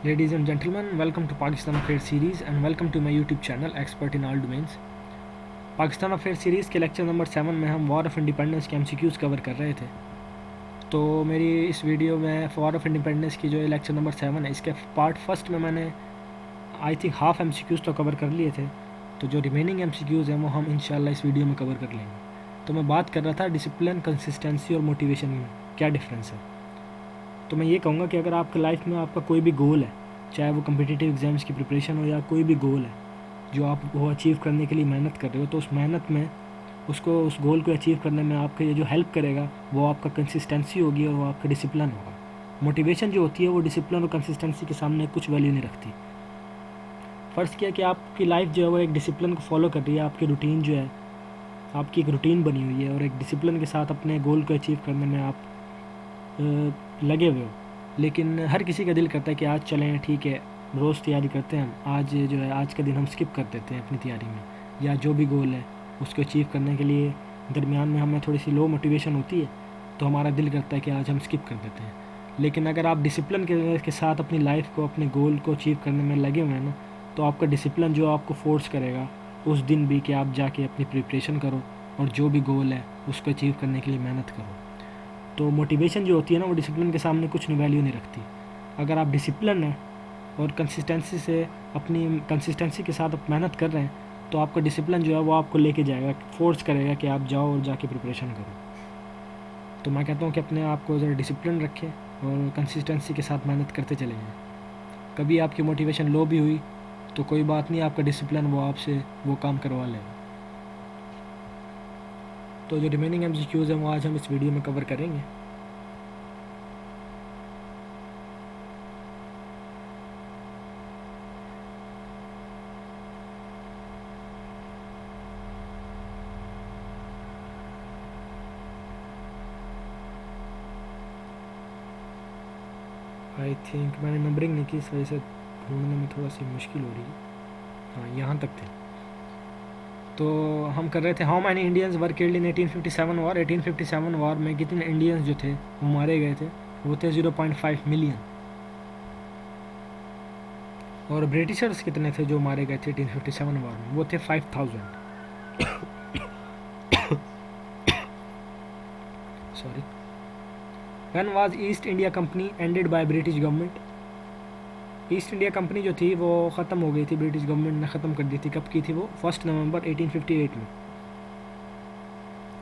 Ladies and gentlemen, welcome to Pakistan Affairs series and welcome to my YouTube channel Expert in All Domains. Pakistan affair series के lecture number 7 में हम war of independence के MCQs cover कर रहे थे। तो मेरी इस वीडियो में वॉर ऑफ इंडिपेंडेंस की जो लेक्चर नंबर 7 है, इसके पार्ट फर्स्ट में मैंने आई थिंक हाफ MCQs तो कवर कर लिए थे। तो जो रिमेनिंग MCQs हैं वो हम इंशाल्लाह इस वीडियो में कवर कर लेंगे। तो मैं बात कर रहा था डिसिप्लिन, कंसिस्टेंसी और मोटिवेशन में क्या डिफरेंस है। तो मैं ये कहूँगा कि अगर आपके लाइफ में आपका कोई भी गोल है, चाहे वो कम्पिटिटिव एग्ज़ाम्स की प्रिपरेशन हो या कोई भी गोल है जो आप वो अचीव करने के लिए मेहनत कर रहे हो, तो उस मेहनत में उस गोल को अचीव करने में आपके ये जो हेल्प करेगा वो आपका कंसिस्टेंसी होगी और वो आपका डिसिप्लिन होगा। मोटिवेशन जो होती है वो डिसिप्लिन और कंसिस्टेंसी के सामने कुछ वैल्यू नहीं रखती। फ़र्ज़ किया कि आपकी लाइफ जो है वो एक डिसिप्लिन को फॉलो कर रही है, आपकी रूटीन जो है, आपकी एक रूटीन बनी हुई है और एक डिसिप्लिन के साथ अपने गोल को अचीव करने में आप लगे हुए हो। लेकिन हर किसी का दिल करता है कि आज चलें, ठीक है, रोज़ तैयारी करते हैं हम, आज जो है आज का दिन हम स्किप कर देते हैं अपनी तैयारी में, या जो भी गोल है उसको अचीव करने के लिए दरमियान में हमें थोड़ी सी लो मोटिवेशन होती है तो हमारा दिल करता है कि आज हम स्किप कर देते हैं। लेकिन अगर आप डिसिप्लिन के साथ अपनी लाइफ को, अपने गोल को अचीव करने में लगे हुए हैं ना, तो आपका डिसिप्लिन जो आपको फोर्स करेगा उस दिन भी कि आप जाके अपनी प्रिपरेशन करो और जो भी गोल है उसको अचीव करने के लिए मेहनत करो। तो मोटिवेशन जो होती है ना, वो डिसिप्लिन के सामने कुछ वैल्यू नहीं रखती। अगर आप डिसिप्लिन है और कंसिस्टेंसी से अपनी कंसिस्टेंसी के साथ आप मेहनत कर रहे हैं तो आपका डिसिप्लिन जो है वो आपको लेके जाएगा, फोर्स करेगा कि आप जाओ और जाके प्रिपरेशन करो। तो मैं कहता हूँ कि अपने आप को ज़रा डिसिप्लिन रखें और कंसिस्टेंसी के साथ मेहनत करते चले जाएँ। कभी आपकी मोटिवेशन लो भी हुई तो कोई बात नहीं, आपका डिसिप्लिन वो आपसे वो काम करवा लेगा। तो जो रिमेनिंग MCQs हैं वो आज हम इस वीडियो में कवर करेंगे। आई थिंक मैंने नंबरिंग नहीं की, इस वजह से ढूंढने में थोड़ा सी मुश्किल हो रही है। हाँ, यहाँ तक थे। तो हम कर रहे थे how many Indians were killed in 1857 war. 1857 war में कितने इंडियंस जो थे वो मारे गए थे, वो थे 0.5 मिलियन। और ब्रिटिशर्स कितने थे जो मारे गए थे 1857 वॉर में, वो थे 5000। Sorry. When was east India company ended by British government. East India company जो थी वो ख़त्म हो गई थी, ब्रिटिश गवर्नमेंट ने ख़त्म कर दी थी। कब की थी वो? 1 नवंबर 1858 में।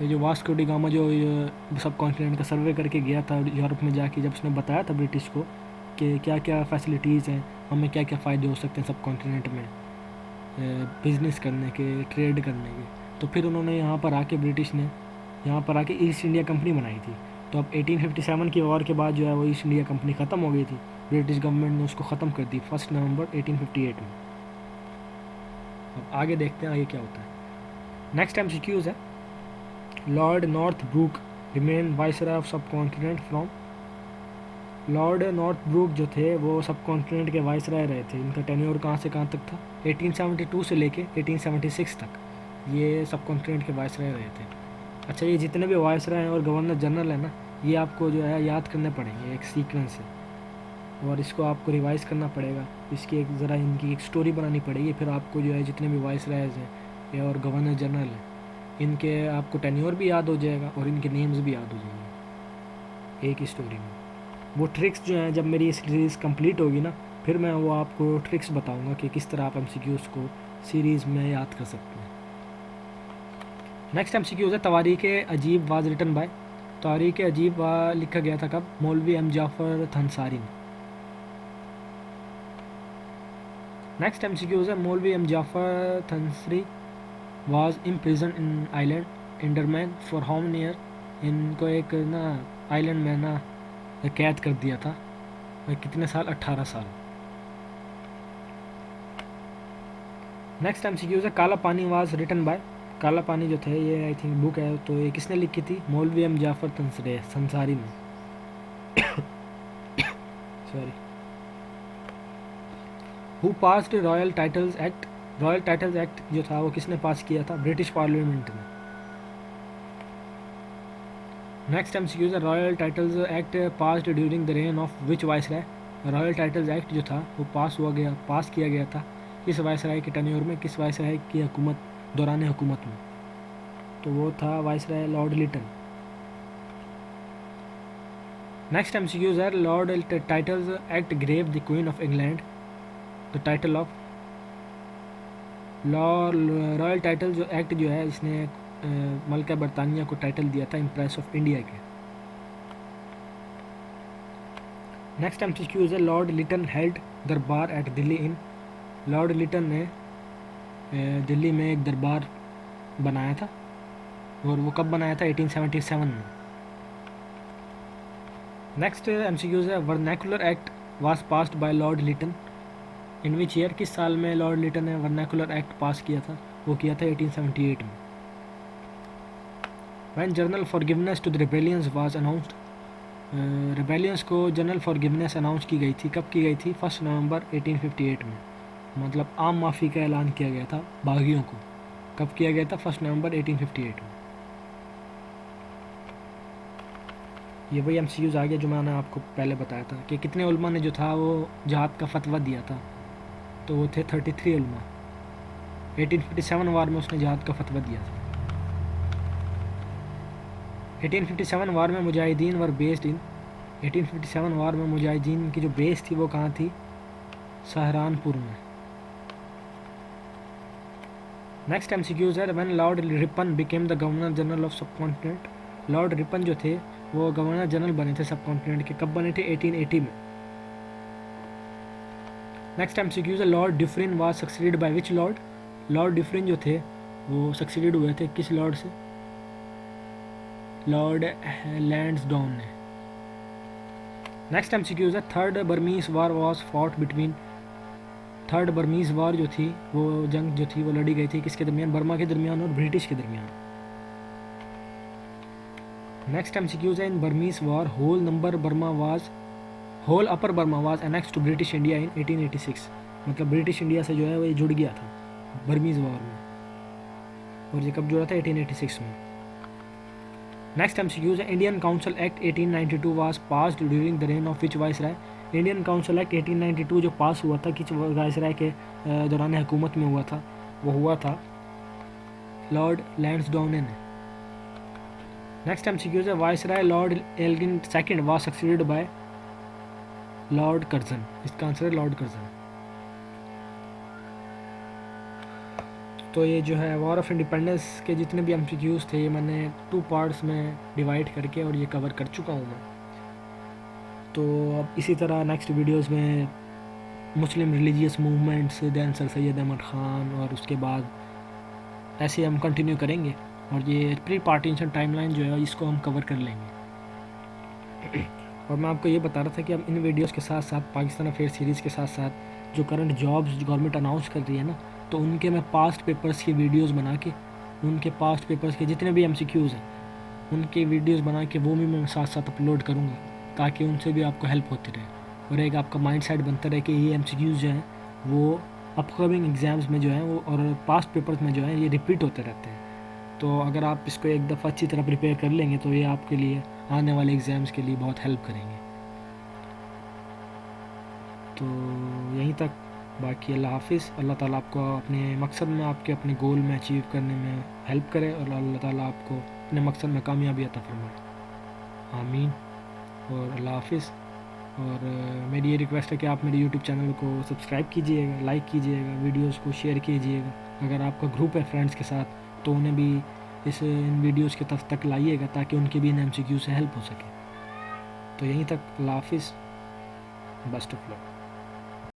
ये जो वास्को डी गामा जो सब कॉन्टिनेंट का सर्वे करके गया था यूरोप में जाके, जब उसने बताया था ब्रिटिश को कि क्या क्या फैसिलिटीज़ हैं, हमें क्या क्या फ़ायदे हो सकते हैं सब कॉन्टिनेंट में बिज़नेस करने के, ट्रेड करने के, तो फिर उन्होंने यहाँ पर आके ब्रिटिश ने यहाँ पर आके ईस्ट इंडिया कंपनी बनाई थी। तो अब 1857 की वॉर के बाद जो है वो ईस्ट इंडिया कंपनी ख़त्म हो गई थी, ब्रिटिश गवर्नमेंट ने उसको ख़त्म कर दी 1 नवंबर 1858 में। अब आगे देखते हैं आगे क्या होता है। नेक्स्ट MCQs है Lord Northbrook remain viceroy of subcontinent from. Lord Northbrook जो थे वो सब कॉन्टिनेंट के वाइसरॉय रहे थे। इनका टेन्योर कहाँ से कहाँ तक था? 1872 से लेके 1876 तक ये सब कॉन्टिनेंट के वाइसरॉय रहे थे। अच्छा, ये जितने भी वाइसरॉय हैं और गवर्नर जनरल है ना, ये आपको जो है याद करने पड़ेंगे एक सीक्वेंस से, और इसको आपको रिवाइज़ करना पड़ेगा। इसकी एक ज़रा इनकी एक स्टोरी बनानी पड़ेगी, फिर आपको जो है जितने भी वाइसरॉयज़ हैं और गवर्नर जनरल हैं, इनके आपको टेन्योर भी याद हो जाएगा और इनके नेम्स भी याद हो जाएंगे एक ही स्टोरी में। वो ट्रिक्स जो हैं, जब मेरी ये सीरीज़ कंप्लीट होगी ना, फिर मैं वो आपको ट्रिक्स बताऊंगा कि किस तरह आप MCQs को सीरीज़ में याद कर सकते हैं। नेक्स्ट MCQs है तवारीख़ अजीब वाज रिटन बाय। तारीख़ अजीब लिखा गया था कब? मौलवी M जाफ़र थंसारी ने। नेक्स्ट MCQs है Maulvi M Jafar Thanesari was imprison in island Andaman for how many year. इनको एक ना आइलैंड में ना कैद कर दिया था, कितने साल? 18 साल। नेक्स्ट MCQs है काला पानी वाज रिटन बाय। काला पानी जो थे ये आई थिंक बुक है, तो ये किसने लिखी थी? मौलवी M जाफ़र थंसारी ने। Sorry. Who passed royal titles act. Royal titles act जो था वो किसने पास किया था? ब्रिटिश पार्लियामेंट ने। नेक्स्ट MCQs है royal titles act passed during the rain of which viceroy. Royal titles act जो था वो पास किया गया था किस वायसराय के टेन्योर में, किस वायसराय की हुकूमत दौरान हुकूमत में? तो वो था viceroy Lord Lytton. Next MCQs है Lord titles act grave the queen of England the title of. Royal title जो एक्ट जो है इसने मलका बरतानिया को टाइटल दिया था इम्प्रेस ऑफ इंडिया के। नेक्स्ट एमसीक्यूज है Lord Lytton held durbar at Delhi in. Lord Lytton ने दिल्ली में एक दरबार बनाया था और वो कब बनाया था? 1877 में। Next MCQs is vernacular act was passed by Lord Lytton in which year. किस साल में लॉर्ड लिटन ने वर्नैकुलर एक्ट पास किया था? वो किया था 1878 में। When general forgiveness to the rebellions was announced. Rebellions को जनरल फॉरगिवनेस अनाउंस की गई थी, कब की गई थी? 1 नवंबर 1858 में। मतलब आम माफ़ी का ऐलान किया गया था बागियों को, कब किया गया था? 1 नवंबर 1858 में। ये वही एमसीक्यूज आ गया जो मैंने आपको पहले बताया था कि कितने उलमा ने जो था वो जहाद का फतवा दिया था, तो वो थे 33 उलमा। 1857 वार में उसने जहाद का फतवा दिया था। 1857 वार में मुजाहिदीन वर बेस्ड इन। 1857 वार में मुजाहिदीन की जो बेस थी वो कहाँ थी? सहारनपुर में। नेक्स्ट एमसीक्यूज है when Lord Ripon became the governor general of सब कॉन्टिनेंट। लॉर्ड रिपन जो थे वो गवर्नर जनरल बने थे सब कॉन्टिनेंट के, कब बने थे? 1880 में। नेक्स्ट एमसीक्यूज है Lord Dufferin was succeeded by which Lord. Lord Dufferin जो थे वो सक्सीडेड हुए थे किस लॉर्ड से? लॉर्ड लैंसडाउन ने। नेक्स्ट एमसीक्यूज है third Burmese war was fought between. Third Burmese war जो थी वो जंग जो थी वो लड़ी गई थी किसके दरमियान? बर्मा के दरमियान और ब्रिटिश के दरमियान। नेक्स्ट एमसीक्यूज है in Burmese war whole upper Burma was annex to British India in 1886। मतलब ब्रिटिश इंडिया से जो है वो ये जुड़ गया था बर्मीज वार में, और ये कब जुड़ा था? 1886 में। नेक्स्ट एमसीक्यूज है Indian council act 1892 was passed during the rain of which viceroy. Indian council act 1892 जो पास हुआ था किस वाइसराय के दौरान हुकूमत में हुआ था? वो हुआ था लॉर्ड लैंसडाउन ने। Next MCQs is viceroy Lord Elgin second was succeeded by Lord Curzon. इसका आंसर है लॉर्ड कर्जन। तो ये जो है वॉर ऑफ इंडिपेंडेंस के जितने भी एमसीक्यूज थे ये मैंने 2 पार्ट्स में डिवाइड करके और ये कवर कर चुका हूँ मैं। तो अब इसी तरह नेक्स्ट वीडियोस में Muslim religious movements, then sir Syed Ahmed Khan, और उसके बाद ऐसे हम कंटिन्यू करेंगे, और ये प्री पार्टीशन टाइमलाइन जो है इसको हम कवर कर लेंगे। और मैं आपको ये बता रहा था कि हम इन वीडियोस के साथ साथ पाकिस्तान अफेयर सीरीज़ के साथ साथ जो करंट जॉब्स गवर्नमेंट अनाउंस कर रही है ना, तो उनके मैं पास्ट पेपर्स की वीडियोस बना के, उनके पास्ट पेपर्स के जितने भी एमसीक्यूज़ हैं उनके वीडियोस बना के वो भी मैं साथ साथ अपलोड करूँगा, ताकि उनसे भी आपको हेल्प होती रहे और एक आपका माइंड सेट बनता रहे कि ये एमसीक्यूज़ जो हैं वो अपकमिंग एग्ज़ाम्स में जो हैं वो और पास्ट पेपर्स में जो है ये रिपीट होते रहते हैं। तो अगर आप इसको एक दफ़ा अच्छी तरह प्रिपेयर कर लेंगे तो ये आपके लिए आने वाले एग्ज़ाम्स के लिए बहुत हेल्प करेंगे। तो यहीं तक, बाकी अल्लाह हाफिज़। अल्लाह ताला आपको अपने मकसद में, आपके अपने गोल में अचीव करने में हेल्प करे, और अल्लाह ताला आपको अपने मकसद में कामयाबी अता फरमाए। आमीन और अल्लाह हाफिज़। और मेरी ये रिक्वेस्ट है कि आप मेरे यूट्यूब चैनल को सब्सक्राइब कीजिएगा, लाइक कीजिएगा, वीडियोस को शेयर कीजिएगा। अगर आपका ग्रुप है फ्रेंड्स के साथ तो उन्हें भी इन वीडियोस के तक लाइएगा, ताकि उनके भी इन एमसीक्यू से हेल्प हो सके। तो यहीं तक, अल्लाह हाफिज़, बेस्ट ऑफ लक।